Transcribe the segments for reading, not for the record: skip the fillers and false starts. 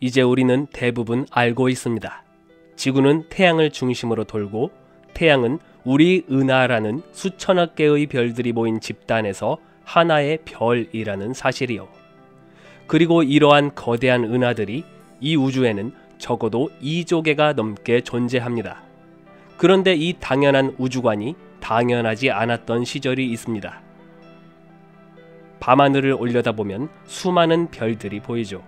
이제 우리는 대부분 알고 있습니다. 지구는 태양을 중심으로 돌고 태양은 우리 은하라는 수천억 개의 별들이 모인 집단에서 하나의 별이라는 사실이요. 그리고 이러한 거대한 은하들이 이 우주에는 적어도 2조 개가 넘게 존재합니다. 그런데 이 당연한 우주관이 당연하지 않았던 시절이 있습니다. 밤하늘을 올려다보면 수많은 별들이 보이죠.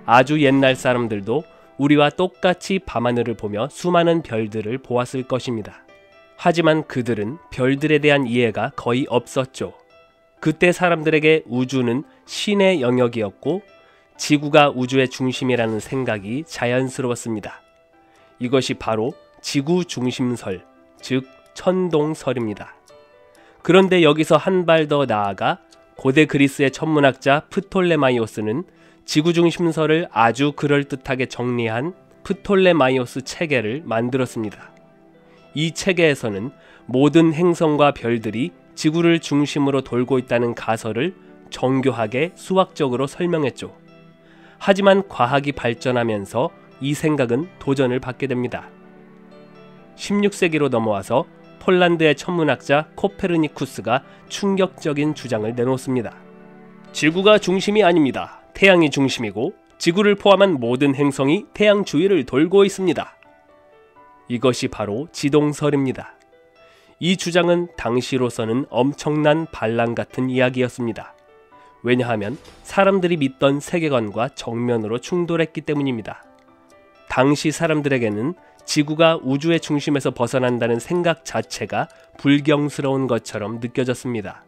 아주 옛날 사람들도 우리와 똑같이 밤하늘을 보며 수많은 별들을 보았을 것입니다. 하지만 그들은 별들에 대한 이해가 거의 없었죠. 그때 사람들에게 우주는 신의 영역이었고 지구가 우주의 중심이라는 생각이 자연스러웠습니다. 이것이 바로 지구 중심설, 즉 천동설입니다. 그런데 여기서 한 발 더 나아가 고대 그리스의 천문학자 프톨레마이오스는 지구중심설을 아주 그럴듯하게 정리한 프톨레마이오스 체계를 만들었습니다. 이 체계에서는 모든 행성과 별들이 지구를 중심으로 돌고 있다는 가설을 정교하게 수학적으로 설명했죠. 하지만 과학이 발전하면서 이 생각은 도전을 받게 됩니다. 16세기로 넘어와서 폴란드의 천문학자 코페르니쿠스가 충격적인 주장을 내놓습니다. 지구가 중심이 아닙니다. 태양이 중심이고 지구를 포함한 모든 행성이 태양 주위를 돌고 있습니다. 이것이 바로 지동설입니다. 이 주장은 당시로서는 엄청난 반란 같은 이야기였습니다. 왜냐하면 사람들이 믿던 세계관과 정면으로 충돌했기 때문입니다. 당시 사람들에게는 지구가 우주의 중심에서 벗어난다는 생각 자체가 불경스러운 것처럼 느껴졌습니다.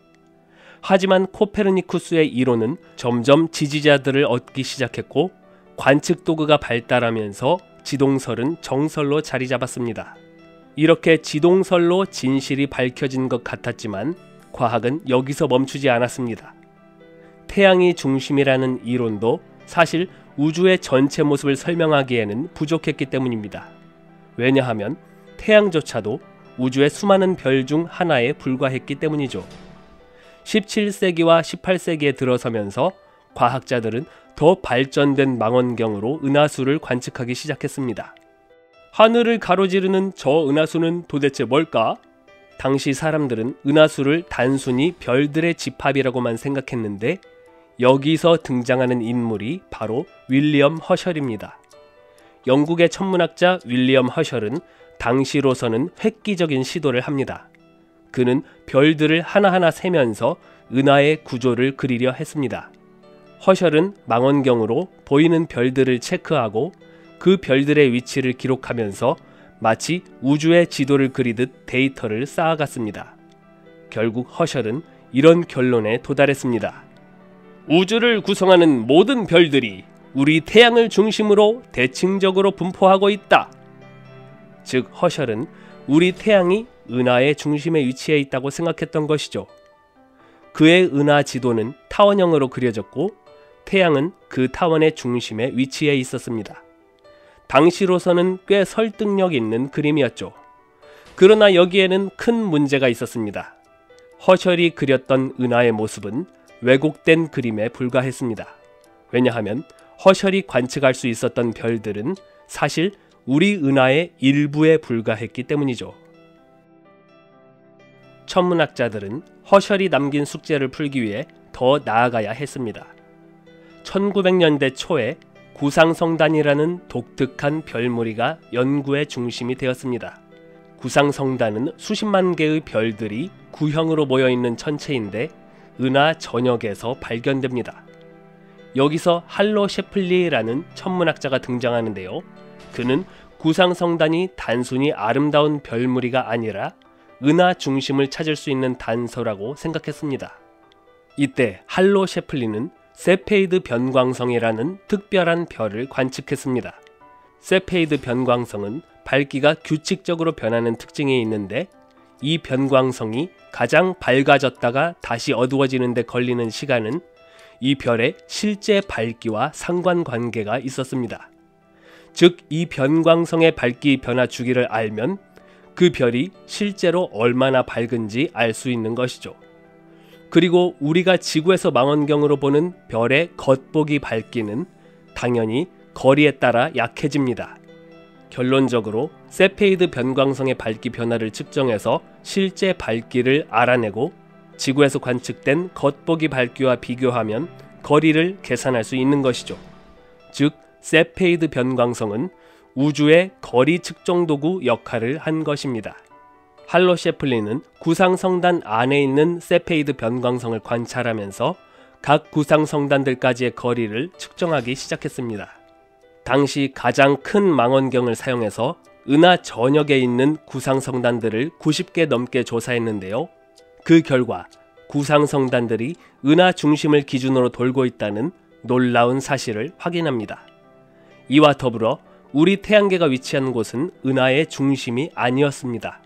하지만 코페르니쿠스의 이론은 점점 지지자들을 얻기 시작했고 관측 도구가 발달하면서 지동설은 정설로 자리 잡았습니다. 이렇게 지동설로 진실이 밝혀진 것 같았지만 과학은 여기서 멈추지 않았습니다. 태양이 중심이라는 이론도 사실 우주의 전체 모습을 설명하기에는 부족했기 때문입니다. 왜냐하면 태양조차도 우주의 수많은 별 중 하나에 불과했기 때문이죠. 17세기와 18세기에 들어서면서 과학자들은 더 발전된 망원경으로 은하수를 관측하기 시작했습니다. 하늘을 가로지르는 저 은하수는 도대체 뭘까? 당시 사람들은 은하수를 단순히 별들의 집합이라고만 생각했는데 여기서 등장하는 인물이 바로 윌리엄 허셜입니다. 영국의 천문학자 윌리엄 허셜은 당시로서는 획기적인 시도를 합니다. 그는 별들을 하나하나 세면서 은하의 구조를 그리려 했습니다. 허셜은 망원경으로 보이는 별들을 체크하고 그 별들의 위치를 기록하면서 마치 우주의 지도를 그리듯 데이터를 쌓아갔습니다. 결국 허셜은 이런 결론에 도달했습니다. 우주를 구성하는 모든 별들이 우리 태양을 중심으로 대칭적으로 분포하고 있다. 즉 허셜은 우리 태양이 은하의 중심에 위치해 있다고 생각했던 것이죠. 그의 은하 지도는 타원형으로 그려졌고 태양은 그 타원의 중심에 위치해 있었습니다. 당시로서는 꽤 설득력 있는 그림이었죠. 그러나 여기에는 큰 문제가 있었습니다. 허셜이 그렸던 은하의 모습은 왜곡된 그림에 불과했습니다. 왜냐하면 허셜이 관측할 수 있었던 별들은 사실 우리 은하의 일부에 불과했기 때문이죠. 천문학자들은 허셜이 남긴 숙제를 풀기 위해 더 나아가야 했습니다. 1900년대 초에 구상성단이라는 독특한 별무리가 연구의 중심이 되었습니다. 구상성단은 수십만 개의 별들이 구형으로 모여있는 천체인데 은하 전역에서 발견됩니다. 여기서 할로 셰플리라는 천문학자가 등장하는데요. 그는 구상성단이 단순히 아름다운 별무리가 아니라 은하 중심을 찾을 수 있는 단서라고 생각했습니다. 이때 할로 셰플리는 세페이드 변광성이라는 특별한 별을 관측했습니다. 세페이드 변광성은 밝기가 규칙적으로 변하는 특징이 있는데 이 변광성이 가장 밝아졌다가 다시 어두워지는 데 걸리는 시간은 이 별의 실제 밝기와 상관관계가 있었습니다. 즉, 이 변광성의 밝기 변화 주기를 알면 그 별이 실제로 얼마나 밝은지 알 수 있는 것이죠. 그리고 우리가 지구에서 망원경으로 보는 별의 겉보기 밝기는 당연히 거리에 따라 약해집니다. 결론적으로 세페이드 변광성의 밝기 변화를 측정해서 실제 밝기를 알아내고 지구에서 관측된 겉보기 밝기와 비교하면 거리를 계산할 수 있는 것이죠. 즉, 세페이드 변광성은 우주의 거리 측정 도구 역할을 한 것입니다. 할로 셰플린은 구상성단 안에 있는 세페이드 변광성을 관찰하면서 각 구상성단들까지의 거리를 측정하기 시작했습니다. 당시 가장 큰 망원경을 사용해서 은하 전역에 있는 구상성단들을 90개 넘게 조사했는데요. 그 결과 구상성단들이 은하 중심을 기준으로 돌고 있다는 놀라운 사실을 확인합니다. 이와 더불어 우리 태양계가 위치한 곳은 은하의 중심이 아니었습니다.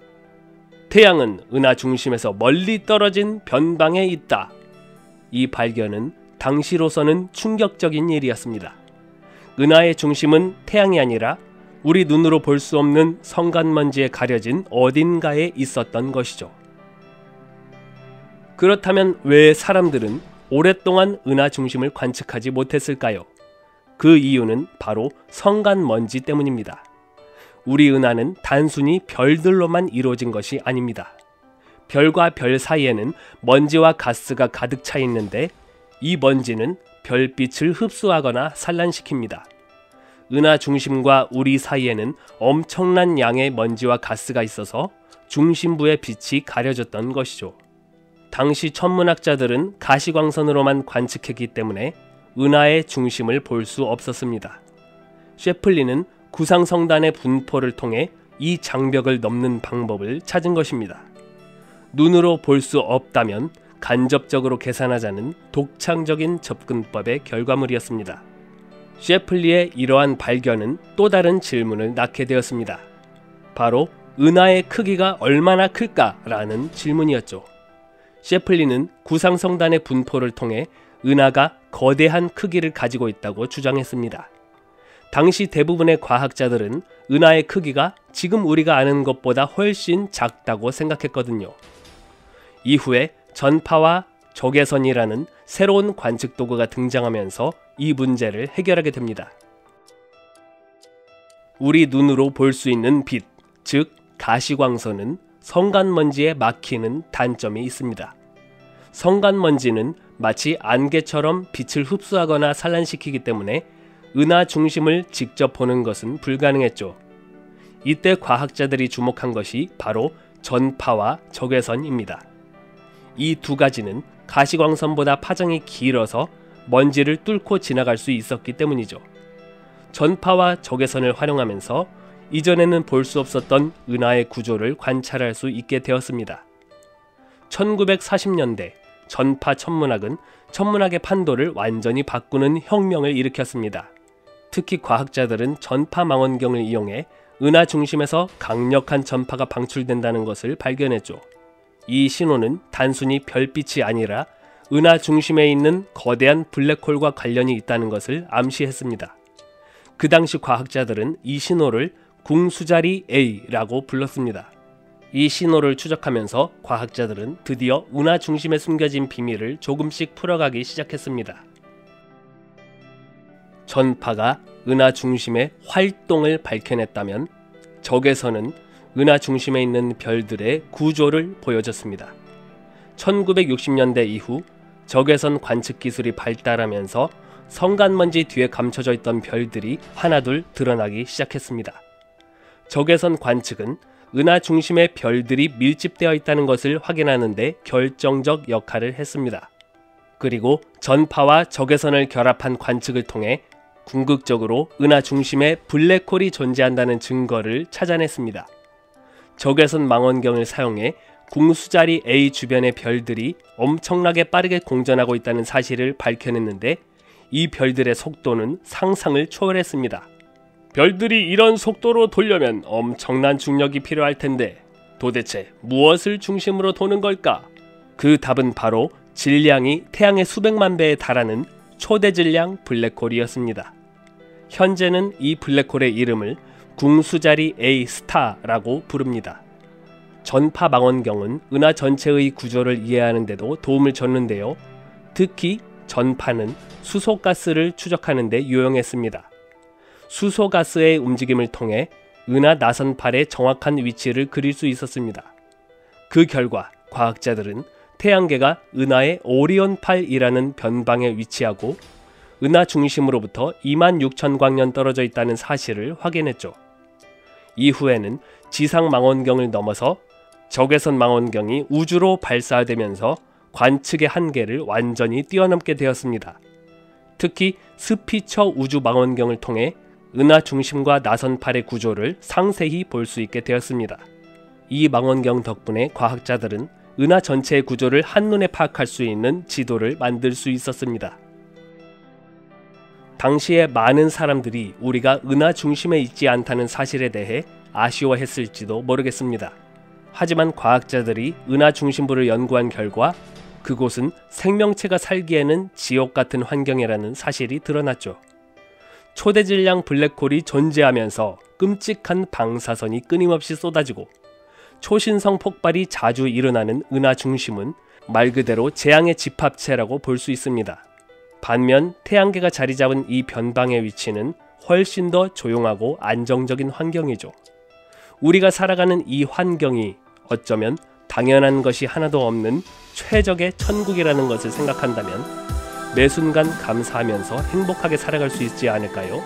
태양은 은하 중심에서 멀리 떨어진 변방에 있다. 이 발견은 당시로서는 충격적인 일이었습니다. 은하의 중심은 태양이 아니라 우리 눈으로 볼 수 없는 성간먼지에 가려진 어딘가에 있었던 것이죠. 그렇다면 왜 사람들은 오랫동안 은하 중심을 관측하지 못했을까요? 그 이유는 바로 성간먼지 때문입니다. 우리 은하는 단순히 별들로만 이루어진 것이 아닙니다. 별과 별 사이에는 먼지와 가스가 가득 차 있는데 이 먼지는 별빛을 흡수하거나 산란시킵니다. 은하 중심과 우리 사이에는 엄청난 양의 먼지와 가스가 있어서 중심부의 빛이 가려졌던 것이죠. 당시 천문학자들은 가시광선으로만 관측했기 때문에 은하의 중심을 볼 수 없었습니다. 셰플린은 구상성단의 분포를 통해 이 장벽을 넘는 방법을 찾은 것입니다. 눈으로 볼 수 없다면 간접적으로 계산하자는 독창적인 접근법의 결과물이었습니다. 셰플리의 이러한 발견은 또 다른 질문을 낳게 되었습니다. 바로 은하의 크기가 얼마나 클까라는 질문이었죠. 셰플리는 구상성단의 분포를 통해 은하가 거대한 크기를 가지고 있다고 주장했습니다. 당시 대부분의 과학자들은 은하의 크기가 지금 우리가 아는 것보다 훨씬 작다고 생각했거든요. 이후에 전파와 적외선이라는 새로운 관측 도구가 등장하면서 이 문제를 해결하게 됩니다. 우리 눈으로 볼 수 있는 빛, 즉 가시광선은 성간먼지에 막히는 단점이 있습니다. 성간먼지는 마치 안개처럼 빛을 흡수하거나 산란시키기 때문에 은하 중심을 직접 보는 것은 불가능했죠. 이때 과학자들이 주목한 것이 바로 전파와 적외선입니다. 이 두 가지는 가시광선보다 파장이 길어서 먼지를 뚫고 지나갈 수 있었기 때문이죠. 전파와 적외선을 활용하면서 이전에는 볼 수 없었던 은하의 구조를 관찰할 수 있게 되었습니다. 1940년대 전파 천문학은 천문학의 판도를 완전히 바꾸는 혁명을 일으켰습니다. 특히 과학자들은 전파 망원경을 이용해 은하 중심에서 강력한 전파가 방출된다는 것을 발견했죠. 이 신호는 단순히 별빛이 아니라 은하 중심에 있는 거대한 블랙홀과 관련이 있다는 것을 암시했습니다. 그 당시 과학자들은 이 신호를 궁수자리 A라고 불렀습니다. 이 신호를 추적하면서 과학자들은 드디어 은하 중심에 숨겨진 비밀을 조금씩 풀어가기 시작했습니다. 전파가 은하 중심의 활동을 밝혀냈다면 적외선은 은하 중심에 있는 별들의 구조를 보여줬습니다. 1960년대 이후 적외선 관측 기술이 발달하면서 성간먼지 뒤에 감춰져 있던 별들이 하나둘 드러나기 시작했습니다. 적외선 관측은 은하 중심에 별들이 밀집되어 있다는 것을 확인하는 데 결정적 역할을 했습니다. 그리고 전파와 적외선을 결합한 관측을 통해 궁극적으로 은하 중심에 블랙홀이 존재한다는 증거를 찾아냈습니다. 적외선 망원경을 사용해 궁수자리 A 주변의 별들이 엄청나게 빠르게 공전하고 있다는 사실을 밝혀냈는데 이 별들의 속도는 상상을 초월했습니다. 별들이 이런 속도로 돌려면 엄청난 중력이 필요할 텐데 도대체 무엇을 중심으로 도는 걸까? 그 답은 바로 질량이 태양의 수백만 배에 달하는 초대질량 블랙홀이었습니다. 현재는 이 블랙홀의 이름을 궁수자리 A 스타라고 부릅니다. 전파 망원경은 은하 전체의 구조를 이해하는 데도 도움을 줬는데요. 특히 전파는 수소가스를 추적하는 데 유용했습니다. 수소가스의 움직임을 통해 은하 나선팔의 정확한 위치를 그릴 수 있었습니다. 그 결과 과학자들은 태양계가 은하의 오리온팔이라는 변방에 위치하고 은하 중심으로부터 26,000광년 떨어져 있다는 사실을 확인했죠. 이후에는 지상 망원경을 넘어서 적외선 망원경이 우주로 발사되면서 관측의 한계를 완전히 뛰어넘게 되었습니다. 특히 스피처 우주 망원경을 통해 은하 중심과 나선팔의 구조를 상세히 볼 수 있게 되었습니다. 이 망원경 덕분에 과학자들은 은하 전체의 구조를 한눈에 파악할 수 있는 지도를 만들 수 있었습니다. 당시에 많은 사람들이 우리가 은하 중심에 있지 않다는 사실에 대해 아쉬워했을지도 모르겠습니다. 하지만 과학자들이 은하 중심부를 연구한 결과 그곳은 생명체가 살기에는 지옥 같은 환경이라는 사실이 드러났죠. 초대질량 블랙홀이 존재하면서 끔찍한 방사선이 끊임없이 쏟아지고 초신성 폭발이 자주 일어나는 은하 중심은 말 그대로 재앙의 집합체라고 볼 수 있습니다. 반면 태양계가 자리 잡은 이 변방의 위치는 훨씬 더 조용하고 안정적인 환경이죠. 우리가 살아가는 이 환경이 어쩌면 당연한 것이 하나도 없는 최적의 천국이라는 것을 생각한다면 매 순간 감사하면서 행복하게 살아갈 수 있지 않을까요?